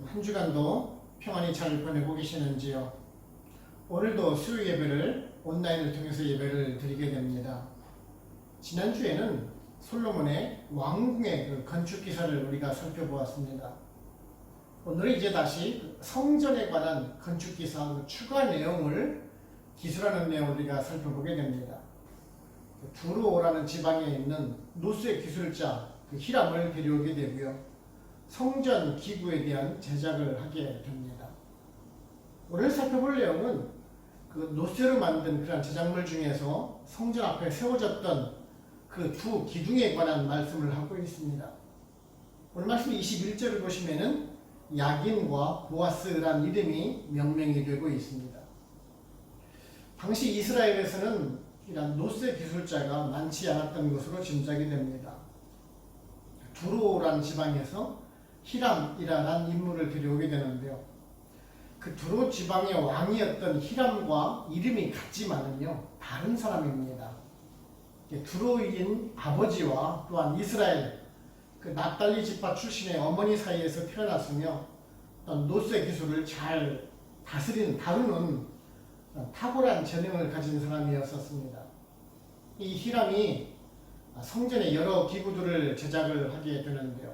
한 주간도 평안히 잘 보내고 계시는지요? 오늘도 수요 예배를 온라인을 통해서 예배를 드리게 됩니다. 지난주에는 솔로몬의 왕궁의 그 건축 기사를 우리가 살펴보았습니다. 오늘은 이제 다시 성전에 관한 건축 기사 추가 내용을 기술하는 내용을 우리가 살펴보게 됩니다. 두로라는 지방에 있는 노스의 기술자 히람을 데려오게 되고요. 성전 기구에 대한 제작을 하게 됩니다. 오늘 살펴볼 내용은 그 노쇠로 만든 그런 제작물 중에서 성전 앞에 세워졌던 그 두 기둥에 관한 말씀을 하고 있습니다. 오늘 말씀 21절을 보시면은 야긴과 보아스란 이름이 명명이 되고 있습니다. 당시 이스라엘에서는 이런 노쇠 기술자가 많지 않았던 것으로 짐작이 됩니다. 두로라는 지방에서 히람이라는 인물을 데려오게 되는데요. 그 두로 지방의 왕이었던 히람과 이름이 같지만은요, 다른 사람입니다. 두로인 아버지와 또한 이스라엘 그 납달리 지파 출신의 어머니 사이에서 태어났으며 노쇠 기술을 잘 다루는 탁월한 재능을 가진 사람이었습니다. 이 히람이 성전의 여러 기구들을 제작을 하게 되는데요.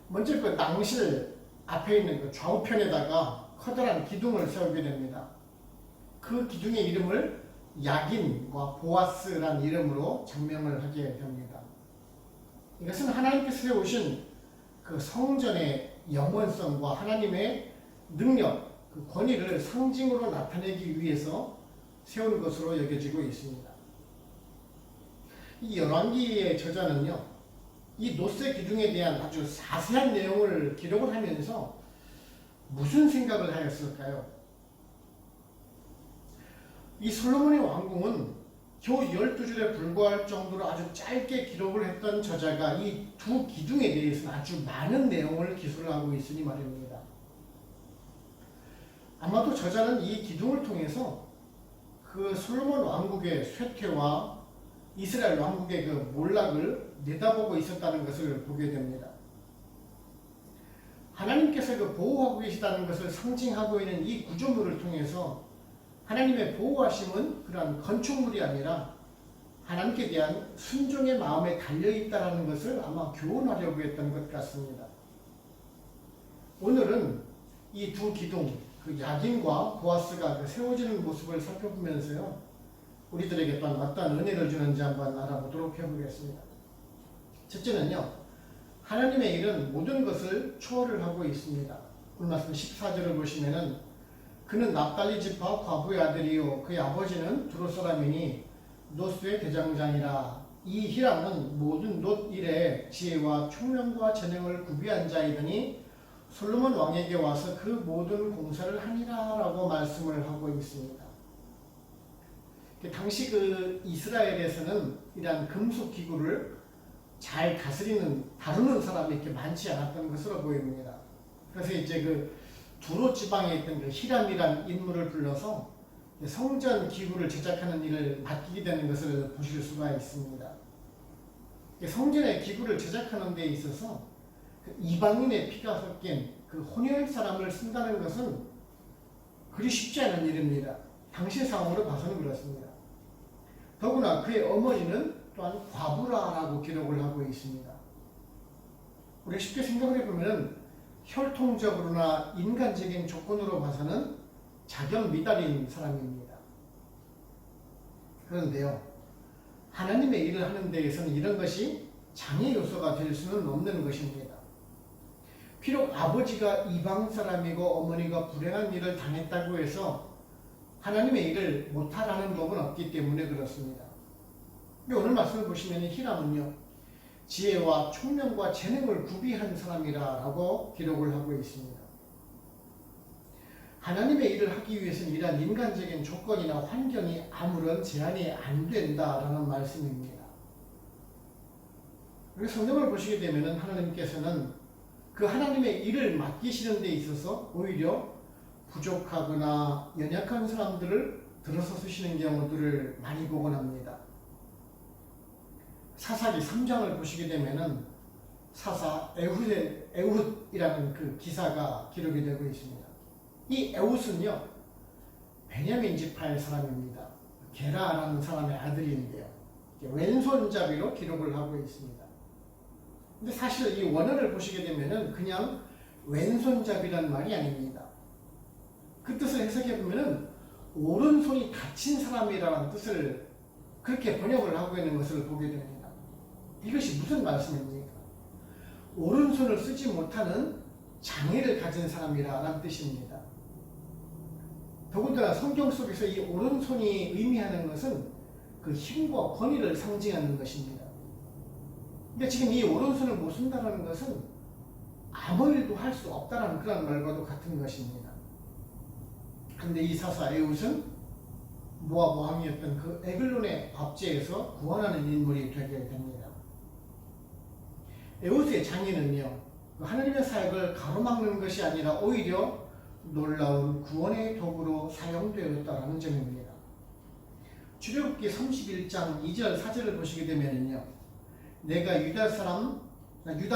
먼저 그 낭실 앞에 있는 그 좌우편에다가 커다란 기둥을 세우게 됩니다. 그 기둥의 이름을 야긴과 보아스란 이름으로 장명을 하게 됩니다. 이것은 하나님께서 세우신 그 성전의 영원성과 하나님의 능력, 그 권위를 상징으로 나타내기 위해서 세운 것으로 여겨지고 있습니다. 이 열왕기의 저자는요, 이 노쇠 기둥에 대한 아주 자세한 내용을 기록을 하면서 무슨 생각을 하였을까요? 이 솔로몬의 왕궁은 겨우 12줄에 불과할 정도로 아주 짧게 기록을 했던 저자가 이 두 기둥에 대해서는 아주 많은 내용을 기술하고 있으니 말입니다. 아마도 저자는 이 기둥을 통해서 그 솔로몬 왕국의 쇠퇴와 이스라엘 왕국의 그 몰락을 내다보고 있었다는 것을 보게 됩니다. 하나님께서 그 보호하고 계시다는 것을 상징하고 있는 이 구조물을 통해서 하나님의 보호하심은 그러한 건축물이 아니라 하나님께 대한 순종의 마음에 달려있다는 것을 아마 교훈하려고 했던 것 같습니다. 오늘은 이 두 기둥, 그 야긴과 보아스가 그 세워지는 모습을 살펴보면서요, 우리들에게 또한 어떤 은혜를 주는지 한번 알아보도록 해보겠습니다. 첫째는요, 하나님의 일은 모든 것을 초월을 하고 있습니다. 오늘 말씀 14절을 보시면은 그는 납달리 지파 과부의 아들이요 그의 아버지는 두로 사람이니 노스의 대장장이라. 이 히람은 모든 놋 일에 지혜와 총명과 재능을 구비한 자이더니 솔로몬 왕에게 와서 그 모든 공사를 하니라 라고 말씀을 하고 있습니다. 당시 그 이스라엘에서는 이러한 금속 기구를 잘 다루는 사람이 이렇게 많지 않았던 것으로 보입니다. 그래서 이제 그 두로 지방에 있던 그 히람이란 인물을 불러서 성전 기구를 제작하는 일을 맡기게 되는 것을 보실 수가 있습니다. 성전의 기구를 제작하는 데 있어서 그 이방인의 피가 섞인 그 혼혈 사람을 쓴다는 것은 그리 쉽지 않은 일입니다. 당시 상황으로 봐서는 그렇습니다. 더구나 그의 어머니는 또한 과부라라고 기록을 하고 있습니다. 우리가 쉽게 생각을 해보면 혈통적으로나 인간적인 조건으로 봐서는 자격 미달인 사람입니다. 그런데요, 하나님의 일을 하는 데에서는 이런 것이 장애 요소가 될 수는 없는 것입니다. 비록 아버지가 이방 사람이고 어머니가 불행한 일을 당했다고 해서 하나님의 일을 못하라는 법은 없기 때문에 그렇습니다. 오늘 말씀을 보시면 히람은요, 지혜와 총명과 재능을 구비한 사람이라고 기록을 하고 있습니다. 하나님의 일을 하기 위해서는 이러한 인간적인 조건이나 환경이 아무런 제한이 안 된다라는 말씀입니다. 우리 성경을 보시게 되면 하나님께서는 그 하나님의 일을 맡기시는 데 있어서 오히려 부족하거나 연약한 사람들을 들어서 쓰시는 경우들을 많이 보곤 합니다. 사사기 3장을 보시게 되면은 사사 에훗이라는 그 기사가 기록이 되고 있습니다. 이 에훗은요, 베냐민 지파의 사람입니다. 게라라는 사람의 아들인데요. 왼손잡이로 기록을 하고 있습니다. 근데 사실 이 원어를 보시게 되면은 그냥 왼손잡이란 말이 아닙니다. 그 뜻을 해석해 보면은 오른손이 다친 사람이라는 뜻을 그렇게 번역을 하고 있는 것을 보게 됩니다. 이것이 무슨 말씀입니까? 오른손을 쓰지 못하는 장애를 가진 사람이라는 뜻입니다. 더군다나 성경 속에서 이 오른손이 의미하는 것은 그 힘과 권위를 상징하는 것입니다. 그러니까 지금 이 오른손을 못 쓴다는 것은 아무 일도 할 수 없다는 그런 말과도 같은 것입니다. 그런데 이 사사 에훗은 모압 왕이었던 그 에글론의 압제에서 구원하는 인물이 되게 됩니다. 에훗의 장애는요, 하나님의 사역을 가로막는 것이 아니라 오히려 놀라운 구원의 도구로 사용되었다는 점입니다. 출애굽기 31장 2절 4절을 보시게 되면요, 내가 유다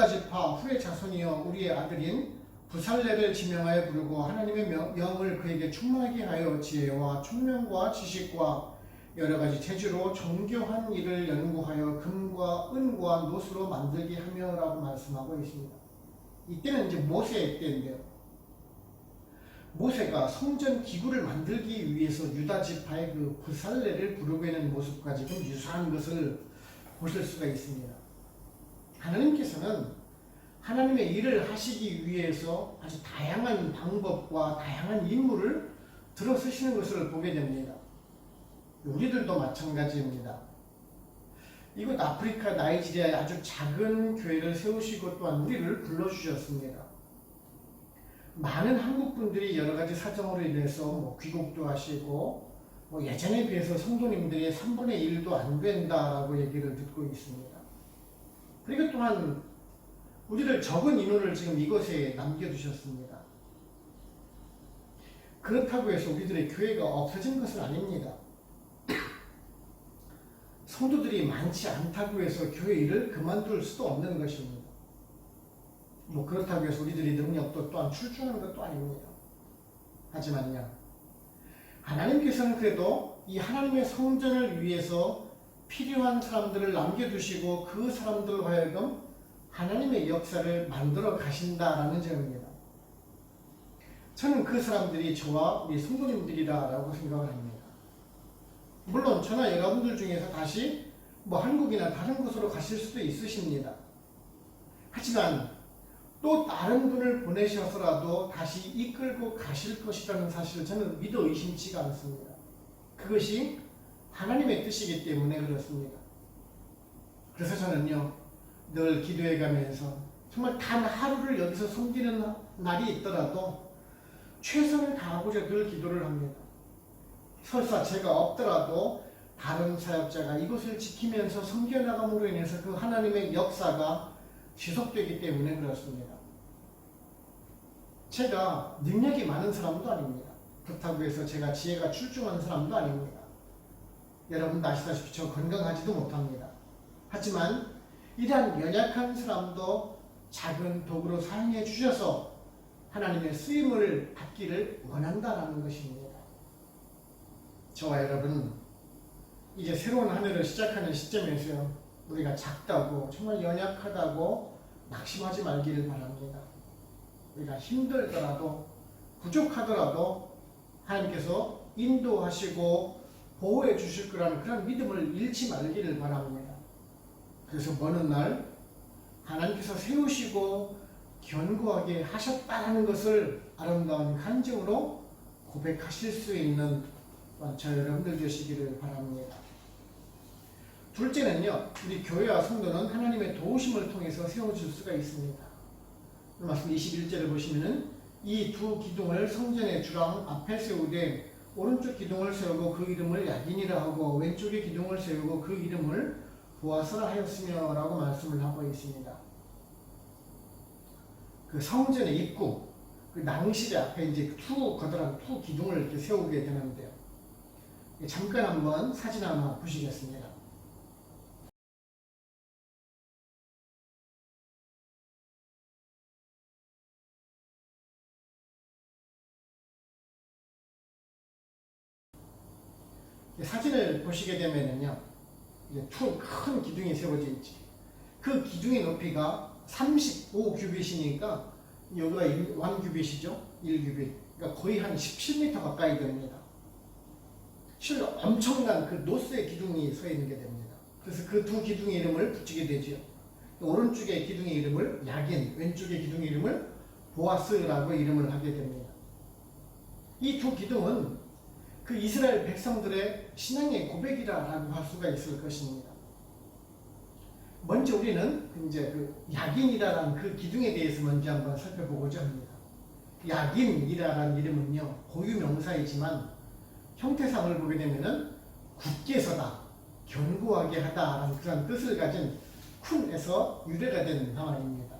지파 후의 자손이여 우리의 아들인 부살레를 지명하여 부르고 하나님의 명을 그에게 충만하게 하여 지혜와 총명과 지식과 여러 가지 재주로 정교한 일을 연구하여 금과 은과 노수로 만들게 하며라고 말씀하고 있습니다. 이때는 이제 모세의 때인데요. 모세가 성전 기구를 만들기 위해서 유다 지파의 그 부살레를 부르고 있는 모습과 지금 유사한 것을 보실 수가 있습니다. 하나님께서는 하나님의 일을 하시기 위해서 아주 다양한 방법과 다양한 인물을 들어 쓰시는 것을 보게 됩니다. 우리들도 마찬가지입니다. 이곳 아프리카 나이지리아에 아주 작은 교회를 세우시고 또한 우리를 불러주셨습니다. 많은 한국 분들이 여러 가지 사정으로 인해서 귀국도 하시고 예전에 비해서 성도님들이 3분의 1도 안 된다라고 얘기를 듣고 있습니다. 그리고 또한 우리를 적은 인원을 지금 이곳에 남겨두셨습니다. 그렇다고 해서 우리들의 교회가 없어진 것은 아닙니다. 성도들이 많지 않다고 해서 교회 일을 그만둘 수도 없는 것입니다. 그렇다고 해서 우리들이 능력도 또한 출중하는 것도 아닙니다. 하지만요, 하나님께서는 그래도 이 하나님의 성전을 위해서 필요한 사람들을 남겨두시고 그 사람들로 하여금 하나님의 역사를 만들어 가신다라는 점입니다. 저는 그 사람들이 저와 우리 성도님들이라고 생각을 합니다. 물론 저나 여러분들 중에서 다시 한국이나 다른 곳으로 가실 수도 있으십니다. 하지만 또 다른 분을 보내셔서라도 다시 이끌고 가실 것이라는 사실을 저는 믿어 의심치가 않습니다. 그것이 하나님의 뜻이기 때문에 그렇습니다. 그래서 저는요, 늘 기도해 가면서 정말 단 하루를 여기서 섬기는 날이 있더라도 최선을 다하고자 늘 기도를 합니다. 설사 제가 없더라도 다른 사역자가 이곳을 지키면서 섬겨나감으로 인해서 그 하나님의 역사가 지속되기 때문에 그렇습니다. 제가 능력이 많은 사람도 아닙니다. 그렇다고 해서 제가 지혜가 출중한 사람도 아닙니다. 여러분도 아시다시피 저 건강하지도 못합니다. 하지만 이러한 연약한 사람도 작은 도구로 사용해 주셔서 하나님의 쓰임을 받기를 원한다는 것입니다. 저와 여러분, 이제 새로운 한 해를 시작하는 시점에서 우리가 작다고 정말 연약하다고 낙심하지 말기를 바랍니다. 우리가 힘들더라도 부족하더라도 하나님께서 인도하시고 보호해 주실 거라는 그런 믿음을 잃지 말기를 바랍니다. 그래서 먼 날 하나님께서 세우시고 견고하게 하셨다는 것을 아름다운 간증으로 고백하실 수 있는 저 여러분들 되시기를 바랍니다. 둘째는요, 우리 교회와 성도는 하나님의 도우심을 통해서 세워질 수가 있습니다. 말씀 21절을 보시면은 이 두 기둥을 성전의 주랑 앞에 세우되 오른쪽 기둥을 세우고 그 이름을 야긴이라 하고 왼쪽의 기둥을 세우고 그 이름을 보아서라 하였으며 라고 말씀을 하고 있습니다. 그 성전의 입구, 그 낭실의 앞에 이제 거대한 두 기둥을 이렇게 세우게 되는데요. 잠깐 한번 사진 하나 보시겠습니다. 사진을 보시게 되면은요, 이제 큰 기둥이 세워져 있지. 그 기둥의 높이가 35규빗이니까 여기가 1규빗이죠. 1규빗. 그러니까 거의 한 17m 가까이 됩니다. 실 엄청난 그 노스의 기둥이 서 있는 게 됩니다. 그래서 그 두 기둥의 이름을 붙이게 되죠. 오른쪽의 기둥의 이름을 야긴, 왼쪽의 기둥의 이름을 보아스라고 이름을 하게 됩니다. 이 두 기둥은 그 이스라엘 백성들의 신앙의 고백이라고 할 수가 있을 것입니다. 먼저 우리는 이제 그 야긴이라는 그 기둥에 대해서 먼저 한번 살펴보고자 합니다. 야긴이라는 이름은요, 고유명사이지만 형태상을 보게 되면은 굳게 서다, 견고하게 하다라는 그런 뜻을 가진 쿤에서 유래가 된 단어입니다.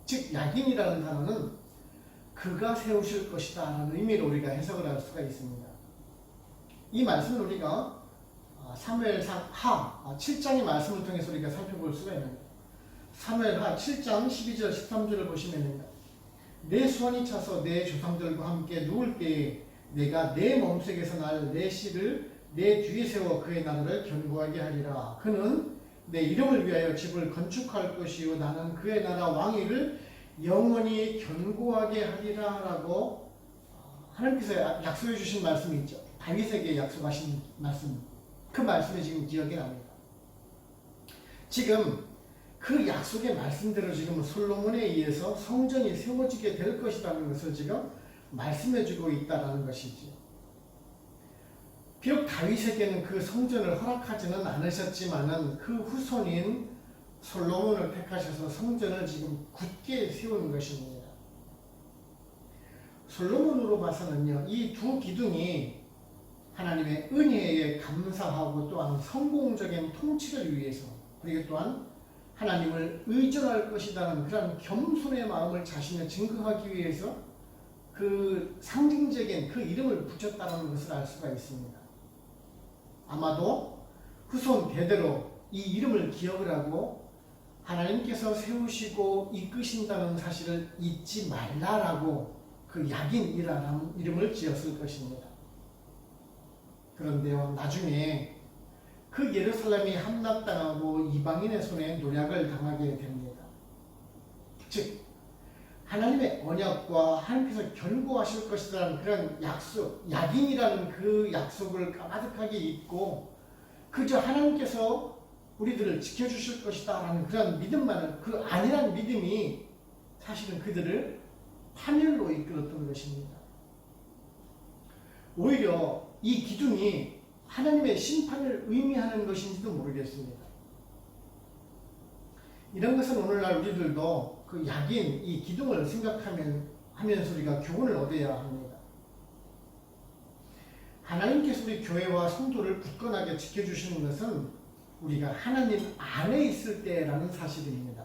즉 야긴이라는 단어는 그가 세우실 것이다 라는 의미로 우리가 해석을 할 수가 있습니다. 이 말씀을 우리가 사무엘하 7장의 말씀을 통해서 우리가 살펴볼 수가 있는데, 사무엘하 7장 12절 13절을 보시면 내 수완이 차서 내 조상들과 함께 누울 때에 내가 내 몸속에서 날 내 씨를 내 뒤에 세워 그의 나라를 견고하게 하리라. 그는 내 이름을 위하여 집을 건축할 것이요 나는 그의 나라 왕위를 영원히 견고하게 하리라 라고 하나님께서 약속해 주신 말씀이 있죠. 다윗에게 약속하신 말씀, 그 말씀이 지금 기억이 납니다. 지금 그 약속의 말씀대로 지금 솔로몬에 의해서 성전이 세워지게 될 것이라는 것을 지금 말씀해 주고 있다는 것이죠. 비록 다윗에게는 그 성전을 허락하지는 않으셨지만은 그 후손인 솔로몬을 택하셔서 성전을 지금 굳게 세우는 것입니다. 솔로몬으로 봐서는요, 이 두 기둥이 하나님의 은혜에 감사하고 또한 성공적인 통치를 위해서, 그리고 또한 하나님을 의존할 것이라는 그런 겸손의 마음을 자신을 증거하기 위해서 그 상징적인 그 이름을 붙였다는 것을 알 수가 있습니다. 아마도 후손 대대로 이 이름을 기억을 하고 하나님께서 세우시고 이끄신다는 사실을 잊지 말라라고 그 야긴이라는 이름을 지었을 것입니다. 그런데요, 나중에 그 예루살렘이 함락당하고 이방인의 손에 노략을 당하게 됩니다. 즉 하나님의 언약과 하나님께서 견고하실 것이라는 그런 약속, 야긴이라는 그 약속을 까마득하게 잊고 그저 하나님께서 우리들을 지켜주실 것이다 라는 그런 믿음만은, 그 아니란 믿음이 사실은 그들을 파멸로 이끌었던 것입니다. 오히려 이 기둥이 하나님의 심판을 의미하는 것인지도 모르겠습니다. 이런 것은 오늘날 우리들도 그 야긴, 이 기둥을 생각하면서 우리가 교훈을 얻어야 합니다. 하나님께서 우리 교회와 성도를 굳건하게 지켜주시는 것은 우리가 하나님 안에 있을 때라는 사실입니다.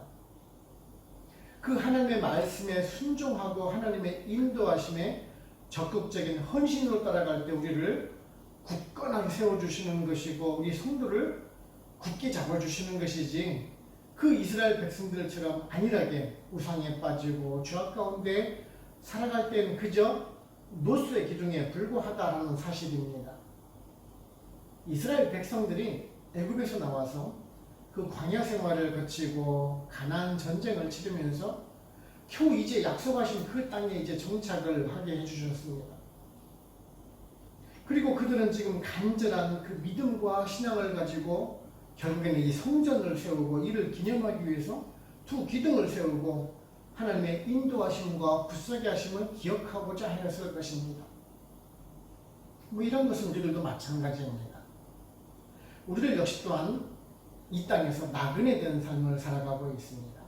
그 하나님의 말씀에 순종하고 하나님의 인도하심에 적극적인 헌신으로 따라갈 때 우리를 굳건하게 세워주시는 것이고 우리 성도를 굳게 잡아주시는 것이지, 그 이스라엘 백성들처럼 안일하게 우상에 빠지고 죄악 가운데 살아갈 때는 그저 노수의 기둥에 불과하다라는 사실입니다. 이스라엘 백성들이 애굽에서 나와서 그 광야 생활을 거치고 가나안 전쟁을 치르면서 겨우 이제 약속하신 그 땅에 이제 정착을 하게 해주셨습니다. 그리고 그들은 지금 간절한 그 믿음과 신앙을 가지고 결국에는 이 성전을 세우고 이를 기념하기 위해서 두 기둥을 세우고 하나님의 인도하심과 굳세게 하심을 기억하고자 하였을 것입니다. 이런 것은 우리들도 마찬가지입니다. 우리들 역시 또한 이 땅에서 나그네 된 삶을 살아가고 있습니다.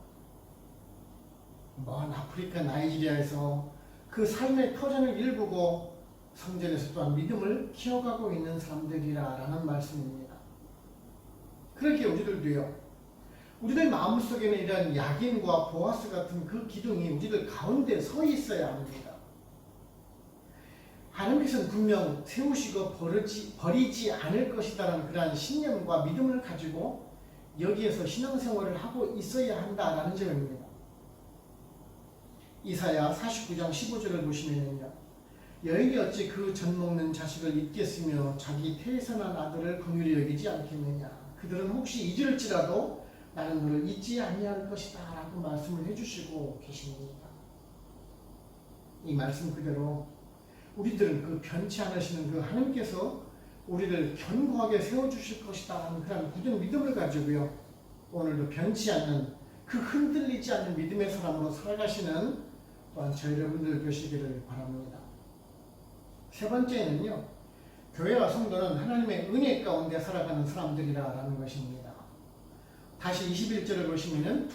먼 아프리카 나이지리아에서 그 삶의 터전을 일구고 성전에서 또한 믿음을 키워가고 있는 사람들이라는 말씀입니다. 그렇게 우리들도요, 우리들 마음속에는 이런 야긴과 보아스 같은 그 기둥이 우리들 가운데 서 있어야 합니다. 하나님께서는 분명 세우시고 버리지 않을 것이다라는 그러한 신념과 믿음을 가지고 여기에서 신앙생활을 하고 있어야 한다라는 점입니다. 이사야 49장 15절을 보시면요, 여인이 어찌 그 젖 먹는 자식을 잊겠으며 자기 태산한 아들을 긍휼히 여기지 않겠느냐. 그들은 혹시 잊을지라도 나는 너를 잊지 아니할 것이다 라고 말씀을 해주시고 계십니다. 이 말씀 그대로 우리들은 그 변치 않으시는 그 하나님께서 우리를 견고하게 세워주실 것이다 하는 그런 굳은 믿음을 가지고요, 오늘도 변치 않는 그 흔들리지 않는 믿음의 사람으로 살아가시는 또한 저 여러분들 되시기를 바랍니다. 세 번째는요, 교회와 성도는 하나님의 은혜 가운데 살아가는 사람들이라는 것입니다. 다시 21절을 보시면은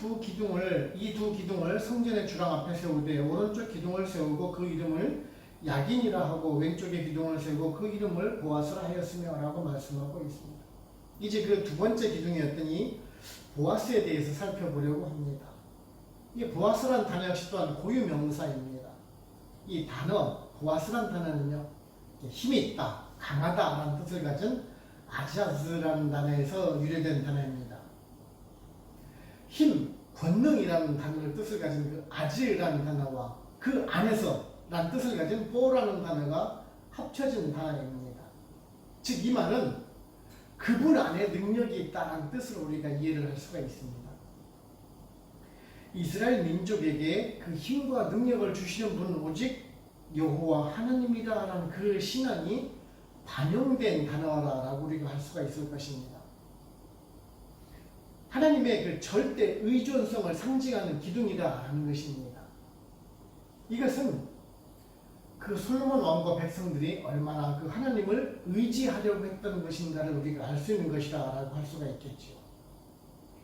이 두 기둥을 성전의 주랑 앞에 세우되 오른쪽 기둥을 세우고 그 이름을 야긴이라 하고 왼쪽에 기둥을 세우고 그 이름을 보아스라 하였으며 라고 말씀하고 있습니다. 이제 그 두 번째 기둥이었던 이 보아스에 대해서 살펴보려고 합니다. 이 보아스란 단어 역시 또한 고유 명사입니다. 이 단어 보아스란 단어는요, 힘이 있다, 강하다 라는 뜻을 가진 아자즈라는 단어에서 유래된 단어입니다. 힘, 권능이라는 단어를 뜻을 가진 그 아즈라는 단어와 그 안에서 라는 뜻을 가진 보라는 단어가 합쳐진 단어입니다. 즉 이 말은 그분 안에 능력이 있다는 뜻으로 우리가 이해를 할 수가 있습니다. 이스라엘 민족에게 그 힘과 능력을 주시는 분은 오직 여호와 하나님이라는 그 신앙이 반영된 단어라고 우리가 할 수가 있을 것입니다. 하나님의 그 절대 의존성을 상징하는 기둥이라는 것입니다. 이것은 그 솔로몬 왕과 백성들이 얼마나 그 하나님을 의지하려고 했던 것인가를 우리가 알 수 있는 것이라고 할 수가 있겠죠.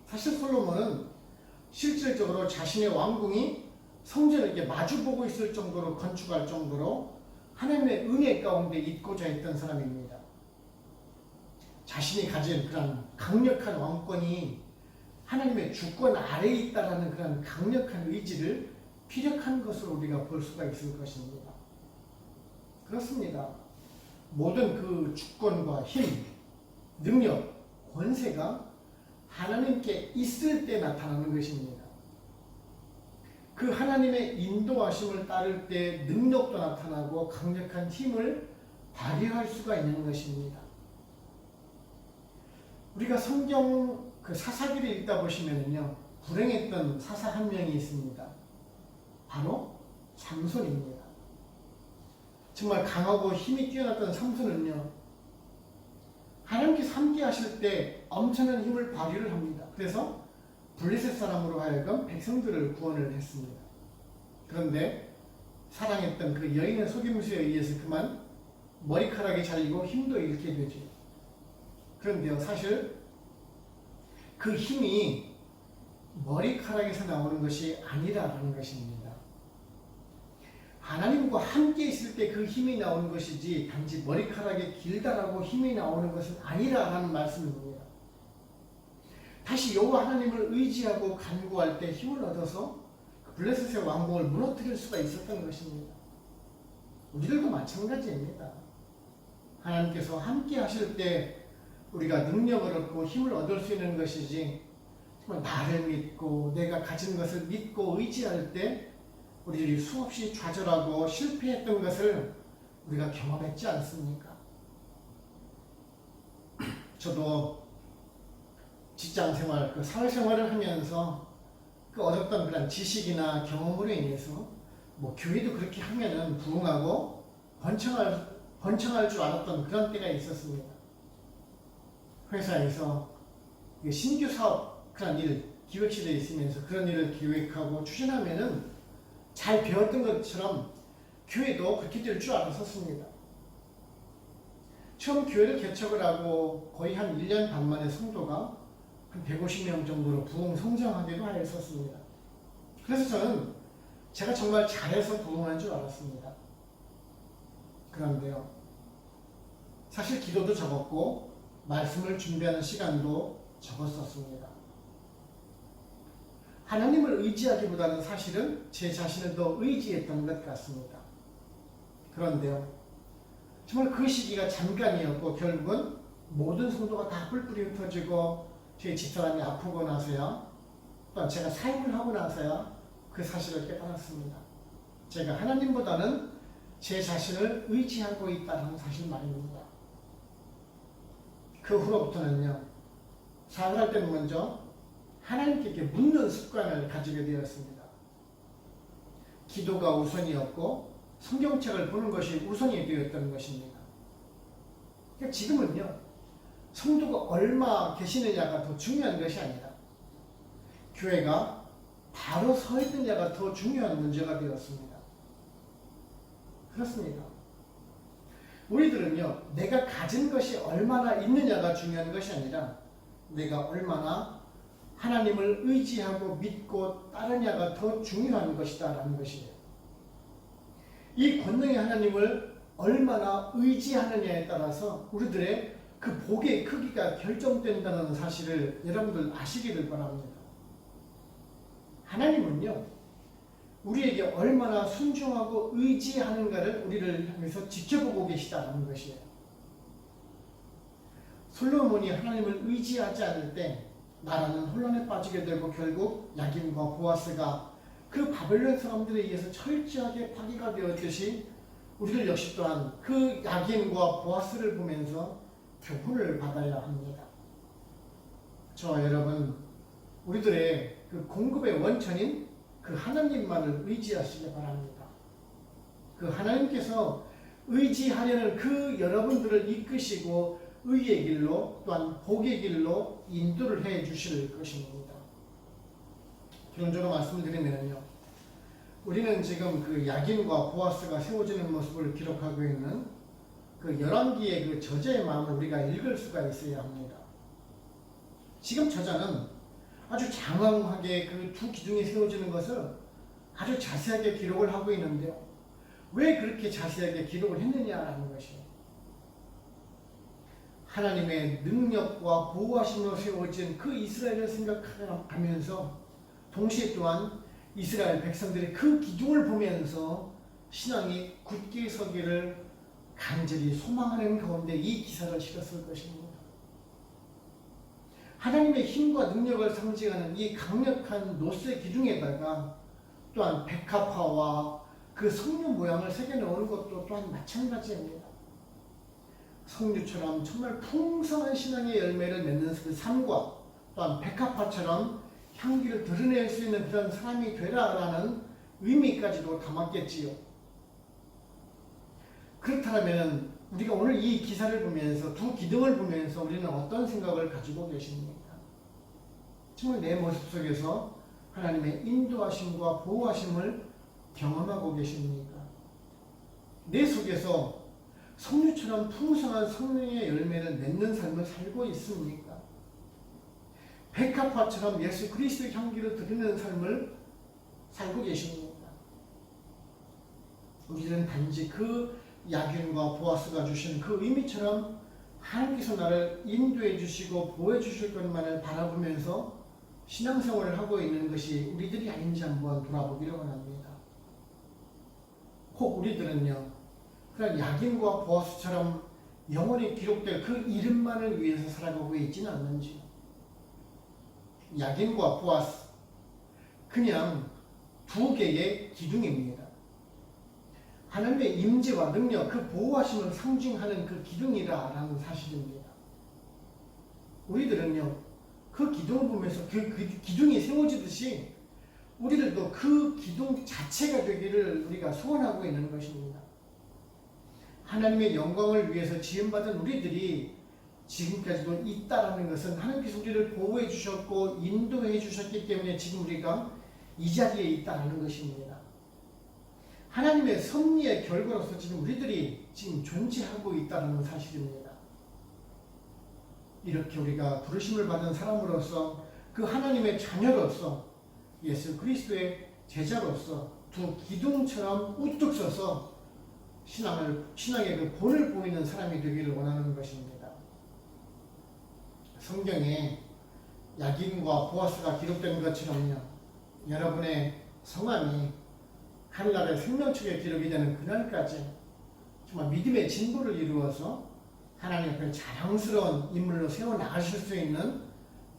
사실 솔로몬은 실질적으로 자신의 왕궁이 성전을 이렇게 마주보고 있을 정도로 건축할 정도로 하나님의 은혜 가운데 있고자 했던 사람입니다. 자신이 가진 그런 강력한 왕권이 하나님의 주권 아래에 있다라는 그런 강력한 의지를 피력한 것으로 우리가 볼 수가 있을 것입니다. 그렇습니다. 모든 그 주권과 힘, 능력, 권세가 하나님께 있을 때 나타나는 것입니다. 그 하나님의 인도하심을 따를 때 능력도 나타나고 강력한 힘을 발휘할 수가 있는 것입니다. 우리가 성경 그 사사기를 읽다 보시면요, 불행했던 사사 한 명이 있습니다. 바로 삼손입니다. 정말 강하고 힘이 뛰어났던 삼손은요, 하나님께서 함께 하실 때 엄청난 힘을 발휘를 합니다. 그래서 블레셋 사람으로 하여금 백성들을 구원을 했습니다. 그런데 사랑했던 그 여인의 속임수에 의해서 그만 머리카락이 잘리고 힘도 잃게 되죠. 그런데요, 사실 그 힘이 머리카락에서 나오는 것이 아니라는 것입니다. 하나님과 함께 있을 때 그 힘이 나오는 것이지 단지 머리카락이 길다라고 힘이 나오는 것은 아니라는 말씀입니다. 다시 여호와 하나님을 의지하고 간구할 때 힘을 얻어서 블레셋의 왕궁을 무너뜨릴 수가 있었던 것입니다. 우리들도 마찬가지입니다. 하나님께서 함께 하실 때 우리가 능력을 얻고 힘을 얻을 수 있는 것이지, 정말 나를 믿고 내가 가진 것을 믿고 의지할 때 우리들이 수없이 좌절하고 실패했던 것을 우리가 경험했지 않습니까? 저도 직장생활, 그 사회생활을 하면서 그 얻었던 그런 지식이나 경험으로 인해서 교회도 그렇게 하면은 부흥하고 번창할 줄 알았던 그런 때가 있었습니다. 회사에서 신규 사업 그런 일, 기획실에 있으면서 그런 일을 기획하고 추진하면은 잘 배웠던 것처럼 교회도 그렇게 될 줄 알았었습니다. 처음 교회를 개척을 하고 거의 한 1년 반 만에 성도가 한 150명 정도로 부흥 성장하기도 하였었습니다. 그래서 저는 제가 정말 잘해서 부흥한 줄 알았습니다. 그런데요, 사실 기도도 적었고 말씀을 준비하는 시간도 적었었습니다. 하나님을 의지하기보다는 사실은 제 자신을 더 의지했던 것 같습니다. 그런데요, 정말 그 시기가 잠깐이었고 결국은 모든 성도가 다 뿔뿔이 흩어지고 저희 집사람이 아프고 나서야, 또한 제가 사임을 하고 나서야 그 사실을 깨달았습니다. 제가 하나님보다는 제 자신을 의지하고 있다는 사실 말입니다. 그 후로부터는요, 사역할 때는 먼저 하나님께 묻는 습관을 가지게 되었습니다. 기도가 우선이었고 성경책을 보는 것이 우선이 되었던 것입니다. 그러니까 지금은요, 성도가 얼마 계시느냐가 더 중요한 것이 아니라 교회가 바로 서 있느냐가 더 중요한 문제가 되었습니다. 그렇습니다. 우리들은요, 내가 가진 것이 얼마나 있느냐가 중요한 것이 아니라 내가 얼마나 하나님을 의지하고 믿고 따르냐가 더 중요한 것이다라는 것이에요. 이 권능의 하나님을 얼마나 의지하느냐에 따라서 우리들의 그 복의 크기가 결정된다는 사실을 여러분들 아시기를 바랍니다. 하나님은요, 우리에게 얼마나 순종하고 의지하는가를 우리를 향해서 지켜보고 계시다는 것이에요. 솔로몬이 하나님을 의지하지 않을 때 나라는 혼란에 빠지게 되고 결국 야긴과 보아스가 그 바벨론 사람들에 의해서 철저하게 파괴가 되었듯이 우리들 역시 또한 그 야긴과 보아스를 보면서 교훈을 받아야 합니다. 저와 여러분, 우리들의 그 공급의 원천인 그 하나님만을 의지하시기 바랍니다. 그 하나님께서 의지하려는 그 여러분들을 이끄시고 의의 길로 또한 복의 길로 인도를 해 주실 것입니다. 결론적으로 말씀드리면요, 우리는 지금 그 야긴과 보아스가 세워지는 모습을 기록하고 있는 그 열왕기의 그 저자의 마음을 우리가 읽을 수가 있어야 합니다. 지금 저자는 아주 장황하게 그 두 기둥이 세워지는 것을 아주 자세하게 기록을 하고 있는데요. 왜 그렇게 자세하게 기록을 했느냐라는 것이에요. 하나님의 능력과 보호하심으로 세워진 그 이스라엘을 생각하면서 동시에 또한 이스라엘 백성들의 그 기둥을 보면서 신앙이 굳게 서기를 간절히 소망하는 가운데 이 기사를 실었을 것입니다. 하나님의 힘과 능력을 상징하는 이 강력한 노스의 기둥에다가 또한 백합화와 그 성류 모양을 새겨놓은 것도 또한 마찬가지입니다. 성류처럼 정말 풍성한 신앙의 열매를 맺는 그 삶과 또한 백합화처럼 향기를 드러낼 수 있는 그런 사람이 되라라는 의미까지도 담았겠지요. 그렇다면 우리가 오늘 이 기사를 보면서 두 기둥을 보면서 우리는 어떤 생각을 가지고 계십니까? 정말 내 모습 속에서 하나님의 인도하심과 보호하심을 경험하고 계십니까? 내 속에서 성류처럼 풍성한 성령의 열매를 맺는 삶을 살고 있습니까? 백합화처럼 예수 그리스도의 향기를 드리는 삶을 살고 계십니까? 우리는 단지 그 야긴과 보아스가 주신 그 의미처럼 하나님께서 나를 인도해 주시고 보호해 주실 것만을 바라보면서 신앙생활을 하고 있는 것이 우리들이 아닌지 한번 돌아보기를 원합니다. 혹 우리들은요, 그런 야긴과 보아스처럼 영원히 기록될 그 이름만을 위해서 살아가고 있지는 않는지. 야긴과 보아스, 그냥 두 개의 기둥입니다. 하나님의 임재와 능력, 그 보호하심을 상징하는 그 기둥이라는 사실입니다. 우리들은요, 그 기둥을 보면서 그 기둥이 세워지듯이 우리들도 그 기둥 자체가 되기를 우리가 소원하고 있는 것입니다. 하나님의 영광을 위해서 지음받은 우리들이 지금까지도 있다라는 것은 하나님께서 우리를 보호해 주셨고 인도해 주셨기 때문에 지금 우리가 이 자리에 있다라는 것입니다. 하나님의 섭리의 결과로서 지금 우리들이 지금 존재하고 있다는 사실입니다. 이렇게 우리가 부르심을 받은 사람으로서 그 하나님의 자녀로서 예수 그리스도의 제자로서 두 기둥처럼 우뚝 서서 신앙의 그 본을 보이는 사람이 되기를 원하는 것입니다. 성경에 야긴과 보아스가 기록된 것처럼요, 여러분의 성함이 하늘나라의 생명책에 기록이 되는 그날까지 정말 믿음의 진보를 이루어서 하나님 앞에 자랑스러운 인물로 세워나가실 수 있는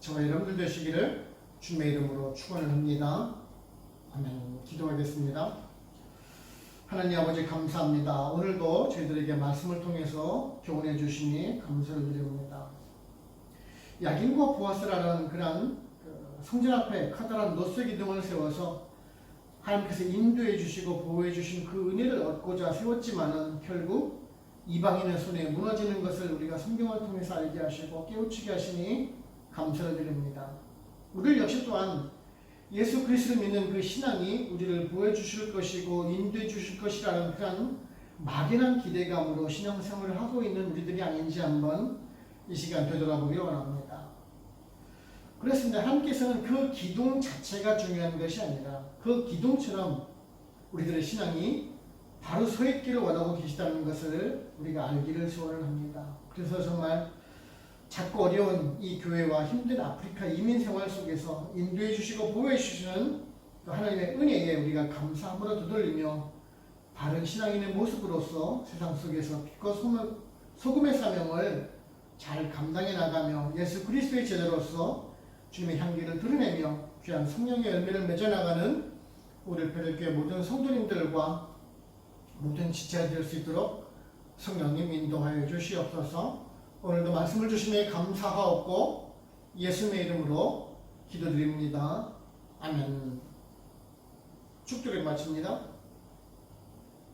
저와 여러분들 되시기를 주님의 이름으로 축원을 합니다. 아멘. 기도하겠습니다. 하나님 아버지 감사합니다. 오늘도 저희들에게 말씀을 통해서 교훈해 주시니 감사를 드립니다. 야긴과 보아스라는 그런 성전 앞에 커다란 노쇠 기둥을 세워서 하나님께서 인도해 주시고 보호해 주신 그 은혜를 얻고자 세웠지만은 결국 이방인의 손에 무너지는 것을 우리가 성경을 통해서 알게 하시고 깨우치게 하시니 감사를 드립니다. 우리 역시 또한 예수 그리스도를 믿는 그 신앙이 우리를 보호해 주실 것이고 인도해 주실 것이라는 그런 막연한 기대감으로 신앙생활을 하고 있는 우리들이 아닌지 한번 이 시간 되돌아보기 원합니다. 그렇습니다. 하나님께서는 그 기둥 자체가 중요한 것이 아니라 그 기둥처럼 우리들의 신앙이 바로 서 있기를 원하고 계시다는 것을 우리가 알기를 소원을 합니다. 그래서 정말 작고 어려운 이 교회와 힘든 아프리카 이민 생활 속에서 인도해 주시고 보호해 주시는 그 하나님의 은혜에 우리가 감사함으로 되돌리며 바른 신앙인의 모습으로서 세상 속에서 빛과 소금의 사명을 잘 감당해 나가며 예수 그리스도의 제자로서 주님의 향기를 드러내며 귀한 성령의 열매를 맺어나가는 우리 베들교회 모든 성도님들과 모든 지체가 될 수 있도록 성령님 인도하여 주시옵소서. 오늘도 말씀을 주심에 감사하옵고 예수님의 이름으로 기도드립니다. 아멘. 축도를 마칩니다.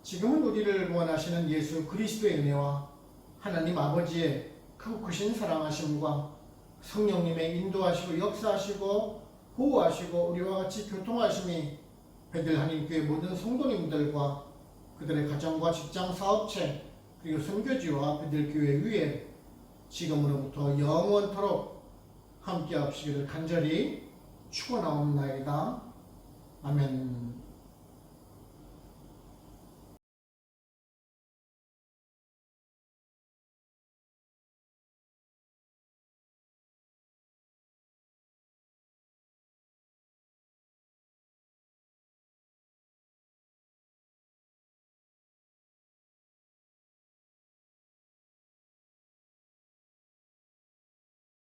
지금은 우리를 구원하시는 예수 그리스도의 은혜와 하나님 아버지의 크신 사랑하심과 성령님의 인도하시고 역사하시고 보호하시고 우리와 같이 교통하심이 베들 한인교회 모든 성도님들과 그들의 가정과 직장 사업체 그리고 선교지와 베들교회 위에 지금으로부터 영원토록 함께 하시기를 간절히 축원하옵나이다. 아멘.